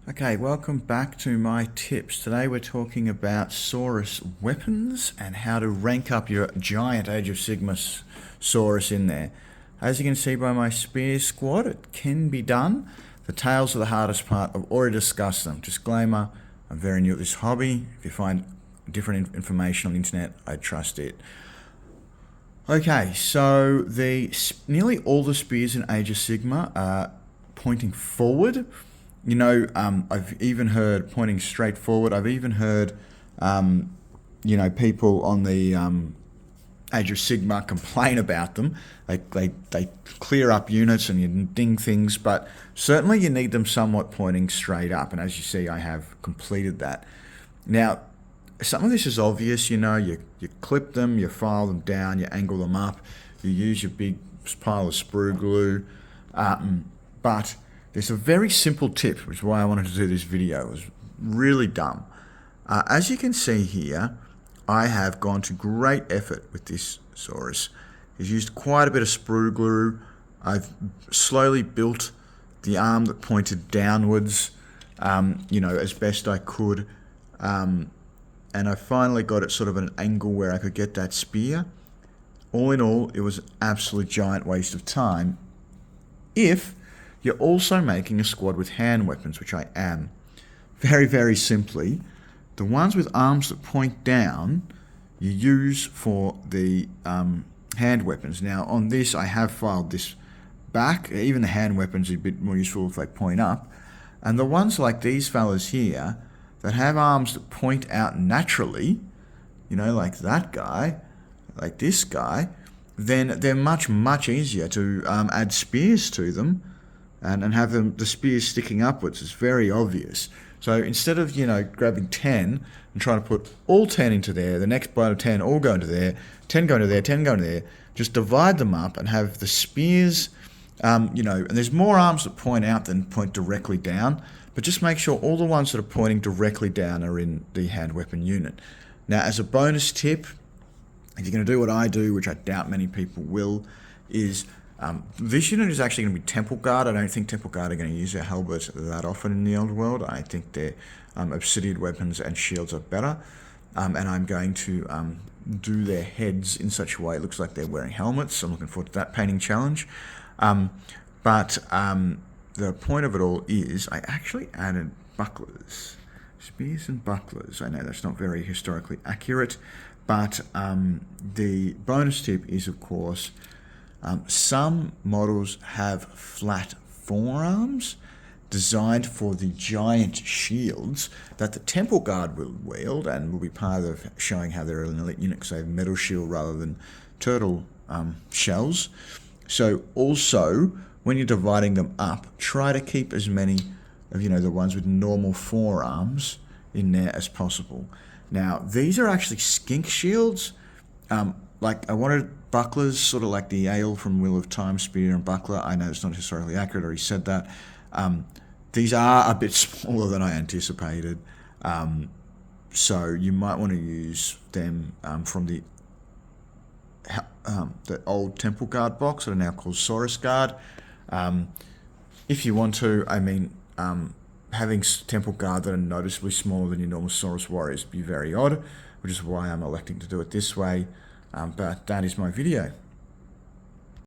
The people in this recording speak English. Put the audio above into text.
Okay, welcome back to my tips. Today we're talking about Saurus weapons and how to rank up your giant Age of Sigmar Saurus in there. As you can see by my spear squad, it can be done. The tails are the hardest part. I've already discussed them. Disclaimer, I'm very new at this hobby. If you find different information on the internet, I trust it. Okay, so nearly all the spears in Age of Sigmar are pointing forward. You know, I've even heard pointing straight forward. I've even heard, people on the Age of Sigmar complain about them. They clear up units and you ding things, but certainly you need them somewhat pointing straight up. And as you see, I have completed that. Now, some of this is obvious. You know, you clip them, you file them down, you angle them up, you use your big pile of sprue glue, but there's a very simple tip, which is why I wanted to do this video. It was really dumb. As you can see here, I have gone to great effort with this Saurus. He's used quite a bit of sprue glue. I've slowly built the arm that pointed downwards, as best I could. And I finally got it sort of an angle where I could get that spear. All in all, it was an absolute giant waste of time. If you're also making a squad with hand weapons, which I am. Very, very simply, the ones with arms that point down, you use for the hand weapons. Now, on this, I have filed this back. Even the hand weapons are a bit more useful if they point up. And the ones like these fellas here, that have arms that point out naturally, like that guy, like this guy, then they're much, much easier to add spears to them. And have the spears sticking upwards. It's very obvious. So instead of, grabbing 10 and trying to put all 10 into there, the next blow of 10 all go into there, 10 go into there, 10 go into there, just divide them up and have the spears, and there's more arms that point out than point directly down, but just make sure all the ones that are pointing directly down are in the hand weapon unit. Now, as a bonus tip, if you're going to do what I do, which I doubt many people will, is this unit is actually going to be Temple Guard. I don't think Temple Guard are going to use their halberds that often in the old world. I think their obsidian weapons and shields are better. And I'm going to do their heads in such a way it looks like they're wearing helmets. I'm looking forward to that painting challenge. But the point of it all is I actually added bucklers. Spears and bucklers. I know that's not very historically accurate, but the bonus tip is, of course, some models have flat forearms designed for the giant shields that the Temple Guard will wield and will be part of showing how they're an elite unit because they have metal shield rather than turtle shells. So also, when you're dividing them up, try to keep as many of the ones with normal forearms in there as possible. Now, these are actually skink shields. I wanted bucklers, sort of like the ale from Wheel of Time spear and buckler. I know it's not historically accurate, I already said that. These are a bit smaller than I anticipated. So you might want to use them from the old Temple Guard box that are now called Saurus Guard. If you want to, having Temple Guard that are noticeably smaller than your normal Saurus warriors would be very odd, which is why I'm electing to do it this way. But that is my video.